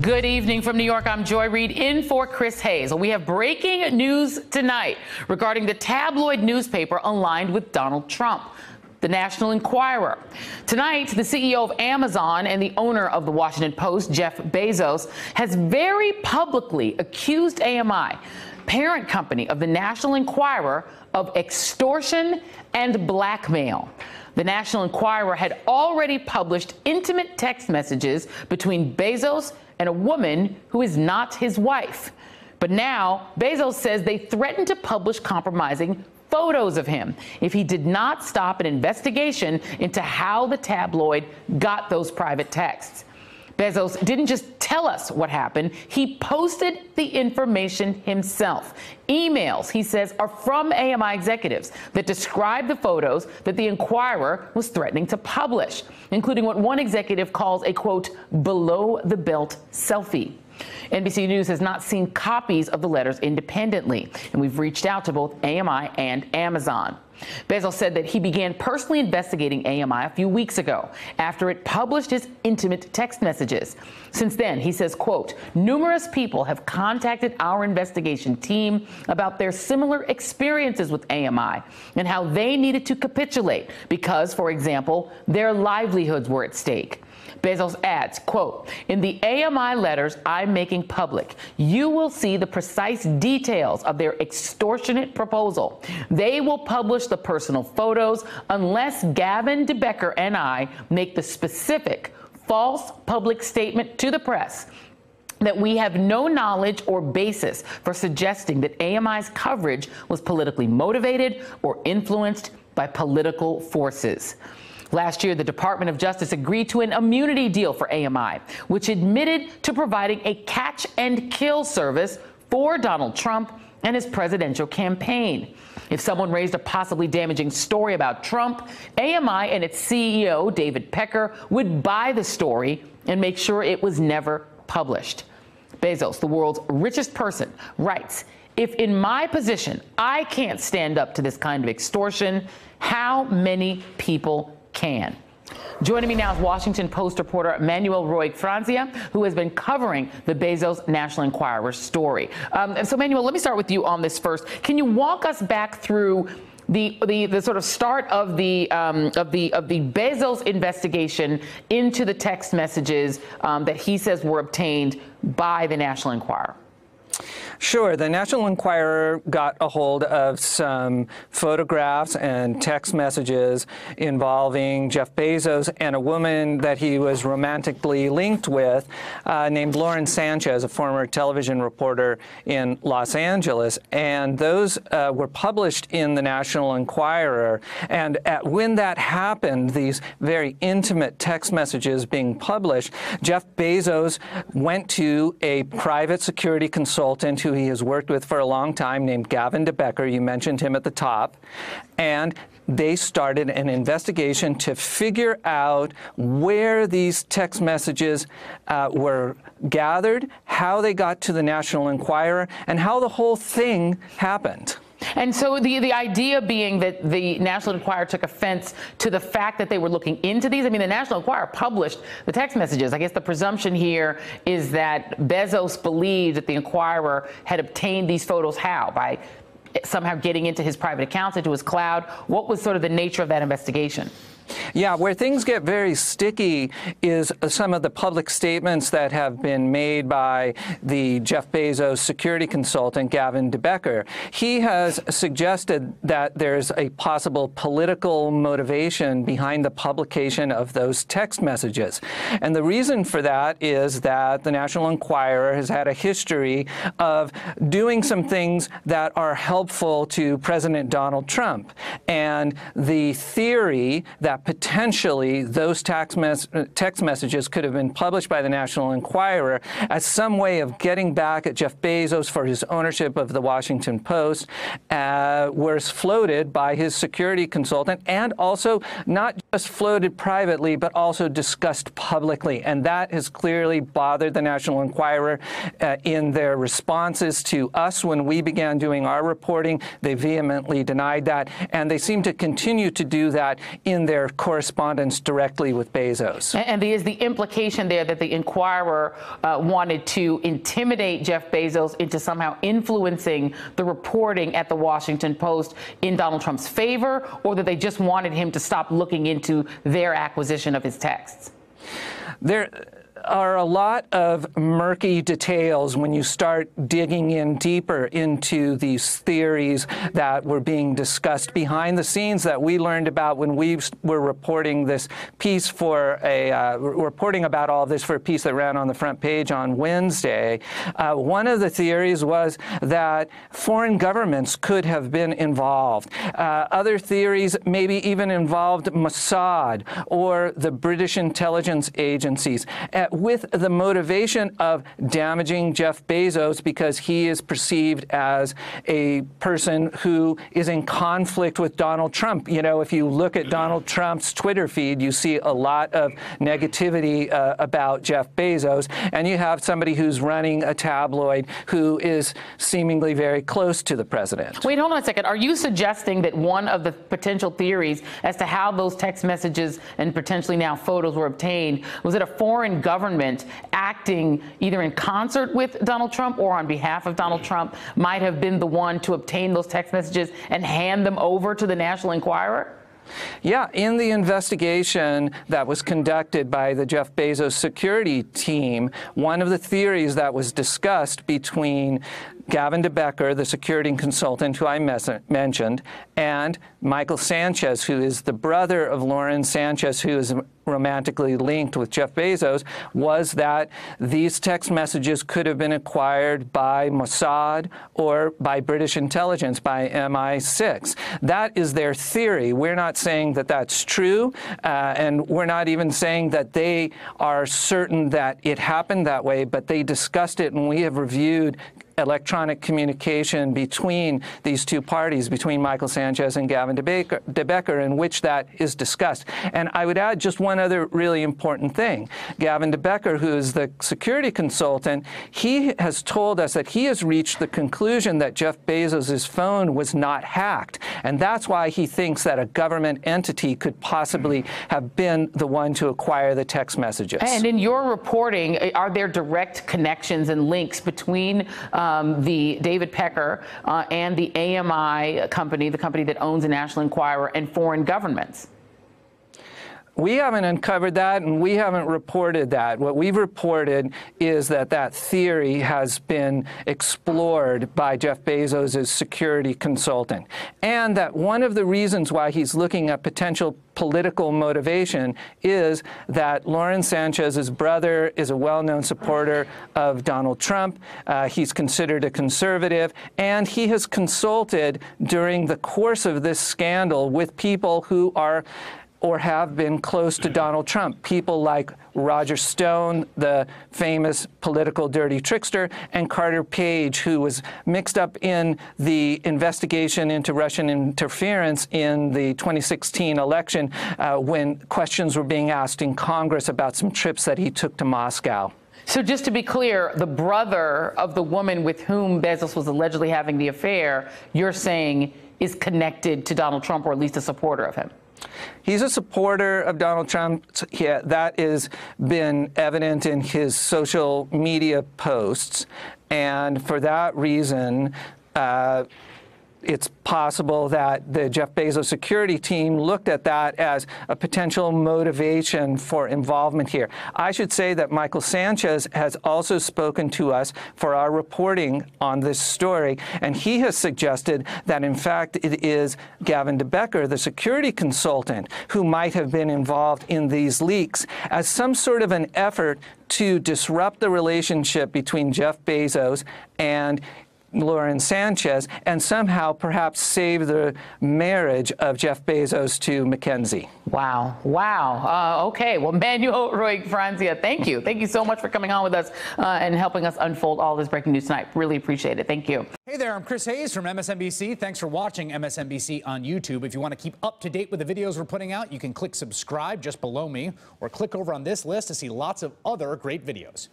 Good evening from New York. I'm Joy Reid in for Chris Hayes. We have breaking news tonight regarding the tabloid newspaper aligned with Donald Trump, the National Enquirer. Tonight, the CEO of Amazon and the owner of the Washington Post, Jeff Bezos, has very publicly accused AMI, parent company of the National Enquirer, of extortion and blackmail. The National Enquirer had already published intimate text messages between Bezos and a woman who is not his wife. But now, Bezos says they threatened to publish compromising photos of him if he did not stop an investigation into how the tabloid got those private texts. Bezos didn't just tell us what happened. He posted the information himself. Emails, he says, are from AMI executives that describe the photos that the Enquirer was threatening to publish, including what one executive calls a, quote, below-the-belt selfie. NBC News has not seen copies of the letters independently, and we've reached out to both AMI and Amazon. Bezos said that he began personally investigating AMI a few weeks ago after it published his intimate text messages. Since then, he says, quote, numerous people have contacted our investigation team about their similar experiences with AMI and how they needed to capitulate because, for example, their livelihoods were at stake. Bezos adds, quote, in the AMI letters I'm making public, you will see the precise details of their extortionate proposal. They will publish the personal photos unless Gavin DeBecker and I make the specific false public statement to the press that we have no knowledge or basis for suggesting that AMI's coverage was politically motivated or influenced by political forces. Last year, the Department of Justice agreed to an immunity deal for AMI, which admitted to providing a catch-and-kill service for Donald Trump and his presidential campaign. If someone raised a possibly damaging story about Trump, AMI and its CEO, David Pecker, would buy the story and make sure it was never published. Bezos, the world's richest person, writes, if in my position I can't stand up to this kind of extortion, how many people can? Joining me now is Washington Post reporter Manuel Roy Franzia, who has been covering the Bezos National Enquirer story. So, Manuel, let me start with you on this first. Can you walk us back through the sort of start of the Bezos investigation into the text messages that he says were obtained by the National Enquirer? Sure. The National Enquirer got a hold of some photographs and text messages involving Jeff Bezos and a woman that he was romantically linked with named Lauren Sanchez, a former television reporter in Los Angeles. And those were published in the National Enquirer. And when that happened, these very intimate text messages being published, Jeff Bezos went to a private security consultant who he has worked with for a long time named Gavin DeBecker. You mentioned him at the top. And they started an investigation to figure out where these text messages were gathered, how they got to the National Enquirer, and how the whole thing happened. And so the idea being that the National Enquirer took offense to the fact that they were looking into these. I mean, the National Enquirer published the text messages. I guess the presumption here is that Bezos believed that the Enquirer had obtained these photos. How? By somehow getting into his private accounts, into his cloud. What was sort of the nature of that investigation? Yeah, where things get very sticky is some of the public statements that have been made by the Jeff Bezos security consultant, Gavin DeBecker. He has suggested that there's a possible political motivation behind the publication of those text messages. And the reason for that is that the National Enquirer has had a history of doing some things that are helpful to President Donald Trump. And the theory that potentially those text messages could have been published by the National Enquirer as some way of getting back at Jeff Bezos for his ownership of the Washington Post was floated by his security consultant, and also not just floated privately, but also discussed publicly. And that has clearly bothered the National Enquirer in their responses to us when we began doing our reporting. They vehemently denied that, and they seem to continue to do that in their their correspondence directly with Bezos. And is the implication there that the Enquirer wanted to intimidate Jeff Bezos into somehow influencing the reporting at the Washington Post in Donald Trump's favor, or that they just wanted him to stop looking into their acquisition of his texts? There are a lot of murky details when you start digging in deeper into these theories that were being discussed behind the scenes that we learned about when we were reporting this piece for reporting about all of this for a piece that ran on the front page on Wednesday. One of the theories was that foreign governments could have been involved. Other theories maybe even involved Mossad or the British intelligence agencies, with the motivation of damaging Jeff Bezos because he is perceived as a person who is in conflict with Donald Trump. You know, if you look at Donald Trump's Twitter feed, you see a lot of negativity about Jeff Bezos, and you have somebody who's running a tabloid who is seemingly very close to the president. Wait, hold on a second. Are you suggesting that one of the potential theories as to how those text messages and potentially now photos were obtained was that a foreign government acting either in concert with Donald Trump or on behalf of Donald Trump might have been the one to obtain those text messages and hand them over to the National Enquirer? Yeah, in the investigation that was conducted by the Jeff Bezos security team, one of the theories that was discussed between Gavin de Becker, the security consultant who I mentioned, and Michael Sanchez, who is the brother of Lauren Sanchez, who is romantically linked with Jeff Bezos, was that these text messages could have been acquired by Mossad or by British intelligence, by MI6. That is their theory. We're not saying that that's true, and we're not even saying that they are certain that it happened that way, but they discussed it, and we have reviewed electronic communication between these two parties, between Michael Sanchez and Gavin de Becker, in which that is discussed. And I would add just one other really important thing. Gavin de Becker, who is the security consultant, he has told us that he has reached the conclusion that Jeff Bezos' phone was not hacked. And that's why he thinks that a government entity could possibly have been the one to acquire the text messages. And in your reporting, are there direct connections and links between the David Pecker and the AMI company, the company that owns the National Enquirer, and foreign governments? We haven't uncovered that, and we haven't reported that. What we've reported is that that theory has been explored by Jeff Bezos' security consultant, and that one of the reasons why he's looking at potential political motivation is that Lauren Sanchez's brother is a well-known supporter of Donald Trump. He's considered a conservative, and he has consulted during the course of this scandal with people who are or have been close to Donald Trump, people like Roger Stone, the famous political dirty trickster, and Carter Page, who was mixed up in the investigation into Russian interference in the 2016 election when questions were being asked in Congress about some trips that he took to Moscow. So just to be clear, the brother of the woman with whom Bezos was allegedly having the affair, you're saying is connected to Donald Trump, or at least a supporter of him? He's a supporter of Donald Trump. Yeah, that has been evident in his social media posts. And for that reason, it's possible that the Jeff Bezos security team looked at that as a potential motivation for involvement here. I should say that Michael Sanchez has also spoken to us for our reporting on this story, and he has suggested that, in fact, it is Gavin de Becker, the security consultant, who might have been involved in these leaks as some sort of an effort to disrupt the relationship between Jeff Bezos and Lauren Sanchez, and somehow perhaps save the marriage of Jeff Bezos to Mackenzie. Wow. Wow. Okay. Well, Manuel Roy Francia, thank you. Thank you so much for coming on with us and helping us unfold all this breaking news tonight. Really appreciate it. Thank you. Hey there, I'm Chris Hayes from MSNBC. Thanks for watching MSNBC on YouTube. If you want to keep up to date with the videos we're putting out, you can click subscribe just below me, or click over on this list to see lots of other great videos.